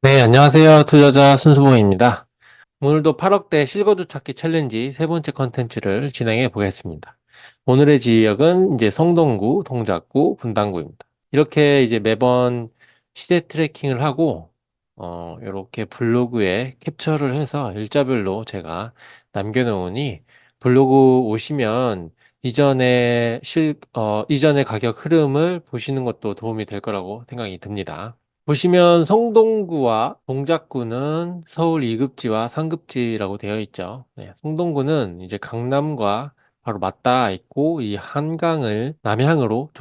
네, 안녕하세요. 투자자 순수봉입니다. 오늘도 8억대 실거주 찾기 챌린지 세 번째 컨텐츠를 진행해 보겠습니다. 오늘의 지역은 이제 성동구, 동작구, 분당구입니다. 이렇게 이제 매번 시세 트래킹을 하고, 이렇게 블로그에 캡처를 해서 일자별로 제가 남겨놓으니 블로그 오시면 이전의 가격 흐름을 보시는 것도 도움이 될 거라고 생각이 듭니다. 보시면 성동구와 동작구는 서울 2급지와 3급지라고 되어 있죠. 네, 성동구는 이제 강남과 바로 맞닿아 있고 이 한강을 남향으로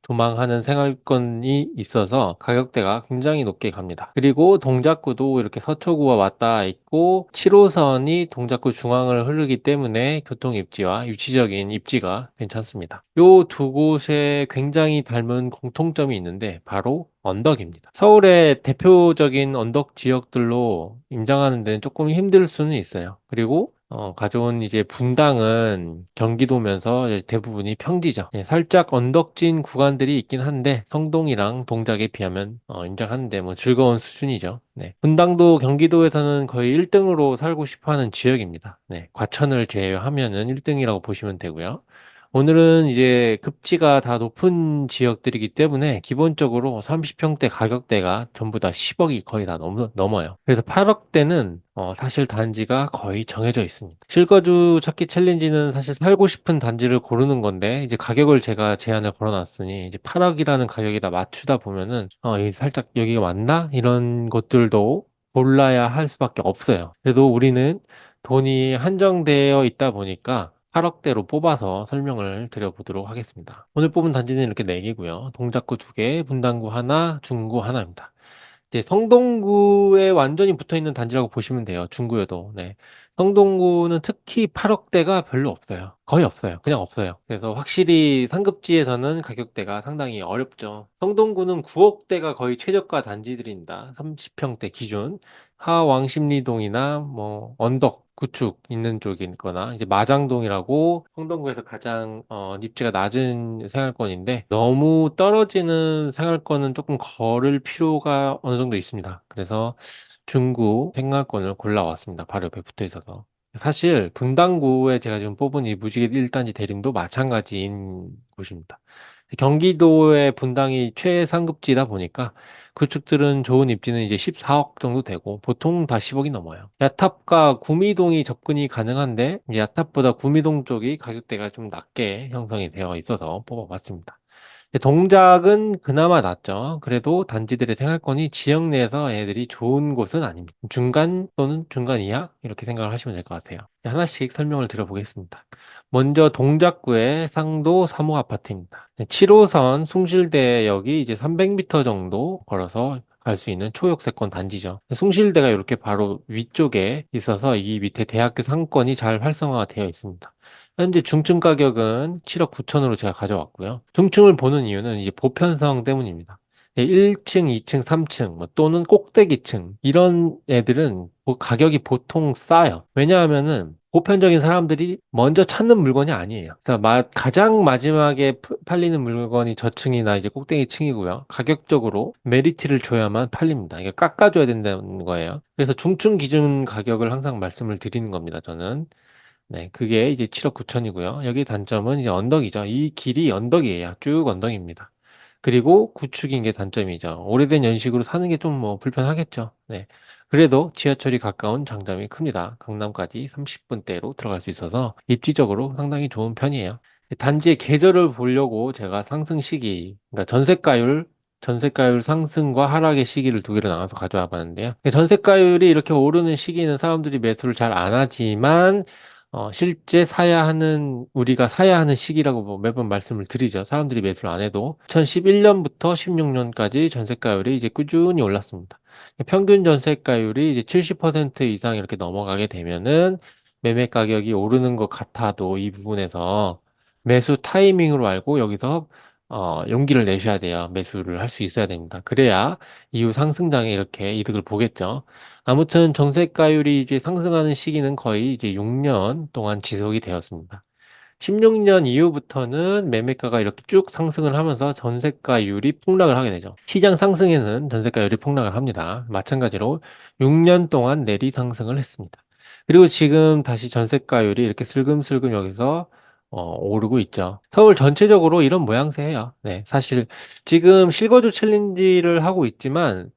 조망하는 생활권이 있어서 가격대가 굉장히 높게 갑니다. 그리고 동작구도 이렇게 서초구와 맞닿아 있고 7호선이 동작구 중앙을 흐르기 때문에 교통 입지와 유치적인 입지가 괜찮습니다. 요 두 곳에 굉장히 닮은 공통점이 있는데 바로 언덕입니다. 서울의 대표적인 언덕 지역들로 임장하는 데는 조금 힘들 수는 있어요. 그리고 가져온 이제 분당은 경기도면서 이제 대부분이 평지죠. 예, 살짝 언덕진 구간들이 있긴 한데 성동이랑 동작에 비하면 임장하는데 뭐 즐거운 수준이죠. 네. 분당도 경기도에서는 거의 1등으로 살고 싶어 하는 지역입니다. 네. 과천을 제외하면은 1등이라고 보시면 되고요. 오늘은 이제 급지가 다 높은 지역들이기 때문에 기본적으로 30평대 가격대가 전부 다 10억이 거의 다 넘어요. 그래서 8억대는 사실 단지가 거의 정해져 있습니다. 실거주 찾기 챌린지는 사실 살고 싶은 단지를 고르는 건데 이제 가격을 제가 제한을 걸어놨으니 이제 8억이라는 가격에다 맞추다 보면은 이 살짝 여기가 맞나? 이런 것들도 골라야 할 수밖에 없어요. 그래도 우리는 돈이 한정되어 있다 보니까 8억대로 뽑아서 설명을 드려보도록 하겠습니다. 오늘 뽑은 단지는 이렇게 4개고요. 동작구 2개, 분당구 하나, 중구 하나입니다. 이제 성동구에 완전히 붙어 있는 단지라고 보시면 돼요. 중구여도. 네. 성동구는 특히 8억대가 별로 없어요. 거의 없어요. 그냥 없어요. 그래서 확실히 상급지에서는 가격대가 상당히 어렵죠. 성동구는 9억대가 거의 최저가 단지들입니다. 30평대 기준. 하왕십리동이나 뭐 언덕 구축 있는 쪽이거나 이제 마장동이라고 성동구에서 가장 입지가 낮은 생활권인데 너무 떨어지는 생활권은 조금 걸을 필요가 어느 정도 있습니다. 그래서 중구 생활권을 골라왔습니다. 바로 옆에 붙어 있어서. 사실 분당구에 제가 지금 뽑은 이 무지개 1단지 대림도 마찬가지인 곳입니다. 경기도의 분당이 최상급지다 보니까 그쪽들은 좋은 입지는 이제 14억 정도 되고 보통 다 10억이 넘어요. 야탑과 구미동이 접근이 가능한데 야탑보다 구미동 쪽이 가격대가 좀 낮게 형성이 되어 있어서 뽑아봤습니다. 동작은 그나마 낫죠. 그래도 단지들의 생활권이 지역 내에서 애들이 좋은 곳은 아닙니다. 중간 또는 중간 이하 이렇게 생각을 하시면 될 것 같아요. 하나씩 설명을 드려보겠습니다. 먼저 동작구의 상도 3호 아파트입니다. 7호선 숭실대역이 이제 300m 정도 걸어서 갈 수 있는 초역세권 단지죠. 숭실대가 이렇게 바로 위쪽에 있어서 이 밑에 대학교 상권이 잘 활성화가 되어 있습니다. 현재 중층 가격은 7억 9천으로 제가 가져왔고요. 중층을 보는 이유는 이제 보편성 때문입니다. 1층, 2층, 3층, 뭐 또는 꼭대기층 이런 애들은 가격이 보통 싸요. 왜냐하면은 보편적인 사람들이 먼저 찾는 물건이 아니에요. 그래서 가장 마지막에 팔리는 물건이 저층이나 이제 꼭대기층이고요. 가격적으로 메리트를 줘야만 팔립니다. 이게 깎아줘야 된다는 거예요. 그래서 중층 기준 가격을 항상 말씀을 드리는 겁니다. 저는. 네, 그게 이제 7억 9천이고요. 여기 단점은 이제 언덕이죠. 이 길이 언덕이에요. 쭉 언덕입니다. 그리고 구축인 게 단점이죠. 오래된 연식으로 사는 게 좀 뭐 불편하겠죠. 네. 그래도 지하철이 가까운 장점이 큽니다. 강남까지 30분대로 들어갈 수 있어서 입지적으로 상당히 좋은 편이에요. 단지의 계절을 보려고 제가 상승 시기, 그러니까 전세가율 상승과 하락의 시기를 두 개로 나눠서 가져와 봤는데요. 전세가율이 이렇게 오르는 시기는 사람들이 매수를 잘 안 하지만 실제 우리가 사야 하는 시기라고 뭐 매번 말씀을 드리죠. 사람들이 매수를 안 해도. 2011년부터 16년까지 전세가율이 이제 꾸준히 올랐습니다. 평균 전세가율이 이제 70% 이상 이렇게 넘어가게 되면은 매매 가격이 오르는 것 같아도 이 부분에서 매수 타이밍으로 알고 여기서 용기를 내셔야 돼요. 매수를 할 수 있어야 됩니다. 그래야 이후 상승장에 이렇게 이득을 보겠죠. 아무튼 정세가율이 이제 상승하는 시기는 거의 이제 6년 동안 지속이 되었습니다. 16년 이후부터는 매매가가 이렇게 쭉 상승을 하면서 전세가율이 폭락을 하게 되죠. 시장 상승에는 전세가율이 폭락을 합니다. 마찬가지로 6년 동안 내리 상승을 했습니다. 그리고 지금 다시 전세가율이 이렇게 슬금슬금 여기서 오르고 있죠. 서울 전체적으로 이런 모양새예요. 네, 사실 지금 실거주 챌린지를 하고 있지만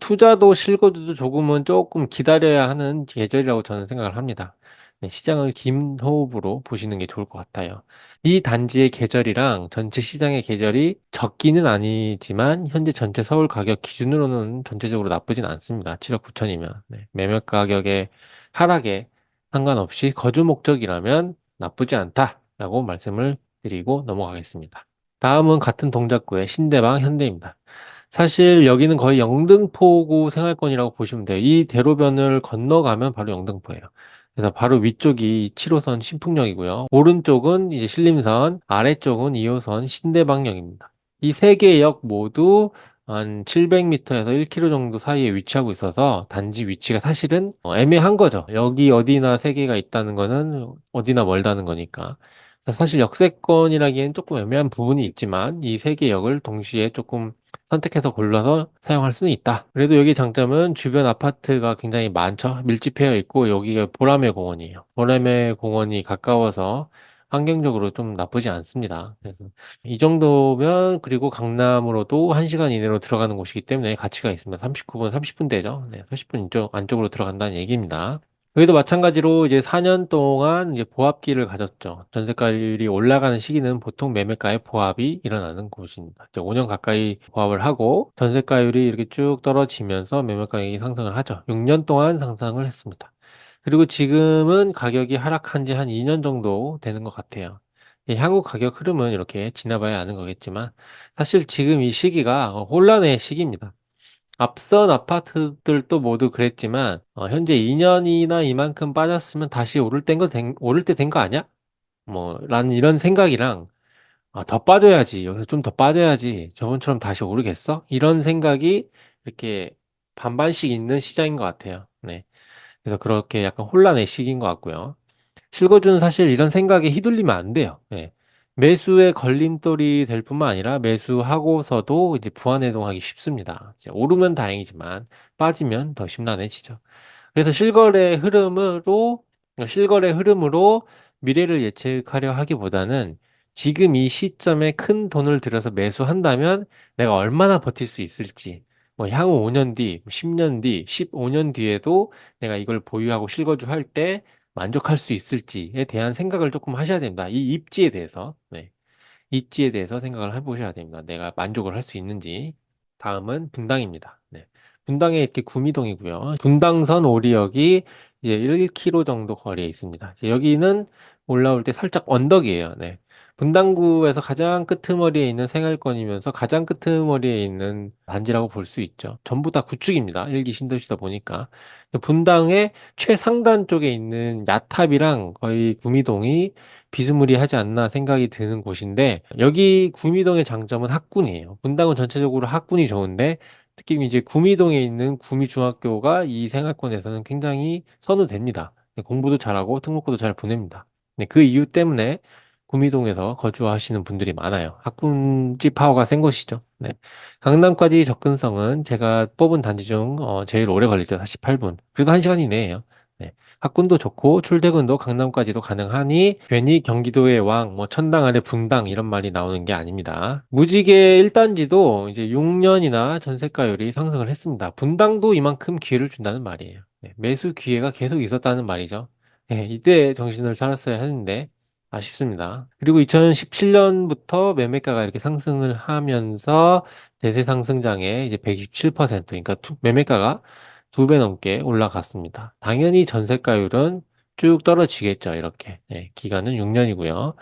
투자도 실거주도 조금은 조금 기다려야 하는 계절이라고 저는 생각을 합니다. 네, 시장을 긴 호흡으로 보시는 게 좋을 것 같아요. 이 단지의 계절이랑 전체 시장의 계절이 적기는 아니지만 현재 전체 서울 가격 기준으로는 전체적으로 나쁘진 않습니다. 7억 9천이면. 네, 매매 가격의 하락에 상관없이 거주 목적이라면 나쁘지 않다라고 말씀을 드리고 넘어가겠습니다. 다음은 같은 동작구의 신대방 현대입니다. 사실 여기는 거의 영등포구 생활권이라고 보시면 돼요. 이 대로변을 건너가면 바로 영등포예요. 그래서 바로 위쪽이 7호선 신풍역이고요. 오른쪽은 이제 신림선, 아래쪽은 2호선 신대방역입니다. 이 세 개의 역 모두 한 700m에서 1km 정도 사이에 위치하고 있어서 단지 위치가 사실은 애매한 거죠. 여기 어디나 세 개가 있다는 거는 어디나 멀다는 거니까. 그래서 사실 역세권이라기엔 조금 애매한 부분이 있지만 이 세 개 역을 동시에 조금 선택해서 골라서 사용할 수는 있다. 그래도 여기 장점은 주변 아파트가 굉장히 많죠. 밀집되어 있고 여기가 보라매 공원이에요. 보라매 공원이 가까워서 환경적으로 좀 나쁘지 않습니다. 그래서 이 정도면 그리고 강남으로도 1시간 이내로 들어가는 곳이기 때문에 가치가 있습니다. 39분, 30분대죠. 네, 30분 이쪽 안쪽으로 들어간다는 얘기입니다. 여기도 마찬가지로 이제 4년 동안 이제 보합기를 가졌죠. 전세가율이 올라가는 시기는 보통 매매가의 보합이 일어나는 곳입니다. 이제 5년 가까이 보합을 하고 전세가율이 이렇게 쭉 떨어지면서 매매가격이 상승을 하죠. 6년 동안 상승을 했습니다. 그리고 지금은 가격이 하락한 지 한 2년 정도 되는 것 같아요. 향후 가격 흐름은 이렇게 지나봐야 아는 거겠지만 사실 지금 이 시기가 혼란의 시기입니다. 앞선 아파트들도 모두 그랬지만 현재 2년이나 이만큼 빠졌으면 다시 오를 때 된 거 아니야? 뭐 라는 이런 생각이랑 더 빠져야지 여기서 좀 더 빠져야지 저번처럼 다시 오르겠어? 이런 생각이 이렇게 반반씩 있는 시장인 것 같아요. 네. 그래서 그렇게 약간 혼란의 시기인 것 같고요. 실거주는 사실 이런 생각에 휘둘리면 안 돼요. 예. 매수의 걸림돌이 될 뿐만 아니라 매수하고서도 이제 부안해동하기 쉽습니다. 이제 오르면 다행이지만 빠지면 더 심란해지죠. 그래서 실거래 흐름으로 미래를 예측하려 하기보다는 지금 이 시점에 큰 돈을 들여서 매수한다면 내가 얼마나 버틸 수 있을지, 뭐 향후 5년 뒤, 10년 뒤, 15년 뒤에도 내가 이걸 보유하고 실거주할 때 만족할 수 있을지에 대한 생각을 조금 하셔야 됩니다. 이 입지에 대해서. 네. 입지에 대해서 생각을 해보셔야 됩니다. 내가 만족을 할 수 있는지. 다음은 분당입니다. 네. 분당에 이렇게 구미동이고요. 분당선 오리역이 이제 1km 정도 거리에 있습니다. 이제 여기는 올라올 때 살짝 언덕이에요. 네. 분당구에서 가장 끄트머리에 있는 생활권이면서 가장 끄트머리에 있는 단지라고 볼 수 있죠. 전부 다 구축입니다. 일기 신도시다 보니까. 분당의 최상단 쪽에 있는 야탑이랑 거의 구미동이 비스무리하지 않나 생각이 드는 곳인데 여기 구미동의 장점은 학군이에요. 분당은 전체적으로 학군이 좋은데 특히 이제 구미동에 있는 구미중학교가 이 생활권에서는 굉장히 선호됩니다. 네, 공부도 잘하고 특목고도 잘 보냅니다. 네, 그 이유 때문에 구미동에서 거주하시는 분들이 많아요. 학군지 파워가 센 곳이죠. 네. 강남까지 접근성은 제가 뽑은 단지 중 제일 오래 걸리죠. 48분. 그래도 1시간 이내예요. 네. 학군도 좋고 출퇴근도 강남까지도 가능하니 괜히 경기도의 왕, 뭐 천당 아래 분당 이런 말이 나오는 게 아닙니다. 무지개 1단지도 이제 6년이나 전세가율이 상승을 했습니다. 분당도 이만큼 기회를 준다는 말이에요. 네. 매수 기회가 계속 있었다는 말이죠. 네. 이때 정신을 차렸어야 했는데 아쉽습니다. 그리고 2017년부터 매매가가 이렇게 상승을 하면서 대세 상승장에 이제 127%, 그러니까 매매가가 2배 넘게 올라갔습니다. 당연히 전세가율은 쭉 떨어지겠죠, 이렇게. 네, 기간은 6년이고요.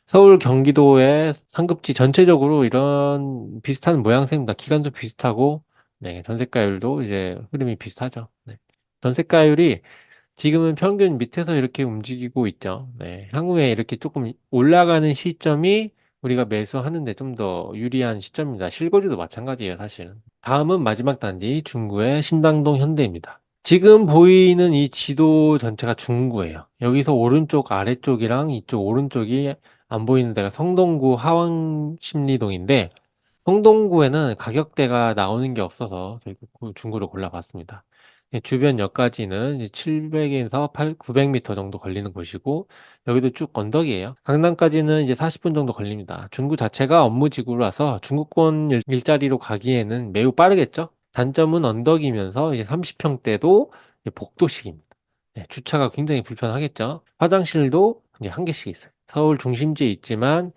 서울, 경기도의 상급지 전체적으로 이런 비슷한 모양새입니다. 기간도 비슷하고, 네, 전세가율도 이제 흐름이 비슷하죠. 네. 전세가율이 지금은 평균 밑에서 이렇게 움직이고 있죠. 네. 향후에 이렇게 조금 올라가는 시점이 우리가 매수하는데 좀 더 유리한 시점입니다. 실거주도 마찬가지예요, 사실은. 다음은 마지막 단지 중구의 신당동 현대입니다. 지금 보이는 이 지도 전체가 중구예요. 여기서 오른쪽 아래쪽이랑 이쪽 오른쪽이 안 보이는 데가 성동구 하왕십리동인데 성동구에는 가격대가 나오는 게 없어서 결국 그 중구를 골라봤습니다. 주변 역까지는 700에서 900m 정도 걸리는 곳이고 여기도 쭉 언덕이에요. 강남까지는 이제 40분 정도 걸립니다. 중구 자체가 업무지구라서 중구권 일자리로 가기에는 매우 빠르겠죠? 단점은 언덕이면서 이제 30평대도 복도식입니다. 네, 주차가 굉장히 불편하겠죠? 화장실도 이제 한 개씩 있어요. 서울 중심지에 있지만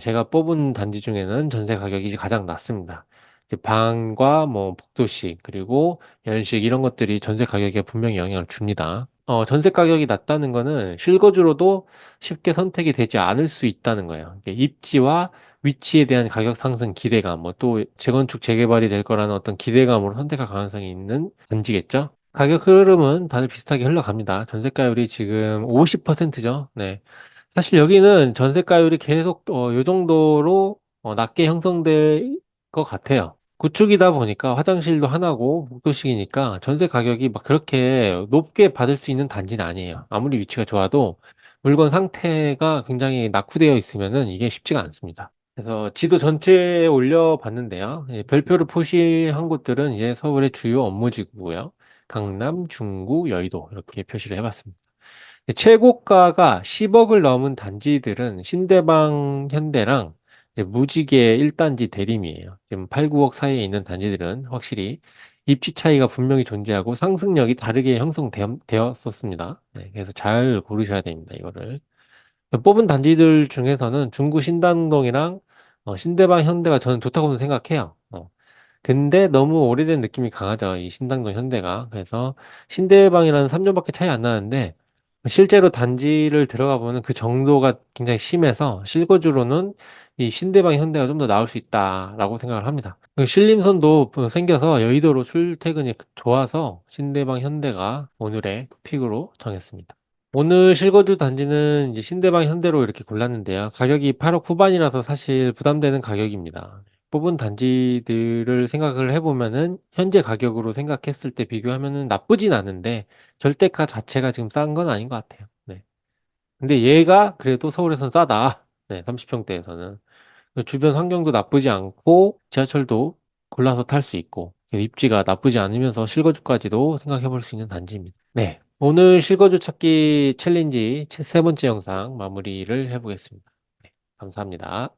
제가 뽑은 단지 중에는 전세 가격이 가장 낮습니다. 이제 방과 뭐 복도식 그리고 연식 이런 것들이 전세 가격에 분명히 영향을 줍니다. 전세 가격이 낮다는 거는 실거주로도 쉽게 선택이 되지 않을 수 있다는 거예요. 이게 입지와 위치에 대한 가격 상승 기대감, 뭐 또 재건축 재개발이 될 거라는 어떤 기대감으로 선택할 가능성이 있는 단지겠죠? 가격 흐름은 다들 비슷하게 흘러갑니다. 전세가율이 지금 50%죠. 네. 사실 여기는 전세가율이 계속 요 정도로 낮게 형성될 것 같아요. 구축이다 보니까 화장실도 하나고 복도식이니까 전세 가격이 막 그렇게 높게 받을 수 있는 단지는 아니에요. 아무리 위치가 좋아도 물건 상태가 굉장히 낙후되어 있으면은 이게 쉽지가 않습니다. 그래서 지도 전체에 올려봤는데요. 별표를 표시한 곳들은 이제 서울의 주요 업무지구고요. 강남, 중구, 여의도 이렇게 표시를 해봤습니다. 최고가가 10억을 넘은 단지들은 신대방 현대랑 이제 무지개 1단지 대림이에요. 지금 8, 9억 사이에 있는 단지들은 확실히 입지 차이가 분명히 존재하고 상승력이 다르게 형성되었었습니다. 네, 그래서 잘 고르셔야 됩니다, 이거를. 뽑은 단지들 중에서는 중구 신당동이랑 신대방 현대가 저는 좋다고는 생각해요. 근데 너무 오래된 느낌이 강하죠. 이 신당동 현대가. 그래서 신대방이라는 3년밖에 차이 안 나는데 실제로 단지를 들어가 보면 그 정도가 굉장히 심해서 실거주로는 이 신대방 현대가 좀 더 나을 수 있다라고 생각을 합니다. 그 신림선도 생겨서 여의도로 출퇴근이 좋아서 신대방 현대가 오늘의 픽으로 정했습니다. 오늘 실거주 단지는 이제 신대방 현대로 이렇게 골랐는데요. 가격이 8억 후반이라서 사실 부담되는 가격입니다. 뽑은 단지들을 생각을 해보면은 현재 가격으로 생각했을 때 비교하면은 나쁘진 않은데 절대가 자체가 지금 싼 건 아닌 것 같아요. 네. 근데 얘가 그래도 서울에선 싸다. 네, 30평대에서는. 주변 환경도 나쁘지 않고 지하철도 골라서 탈 수 있고 입지가 나쁘지 않으면서 실거주까지도 생각해 볼 수 있는 단지입니다. 네. 오늘 실거주 찾기 챌린지 세 번째 영상 마무리를 해보겠습니다. 네, 감사합니다.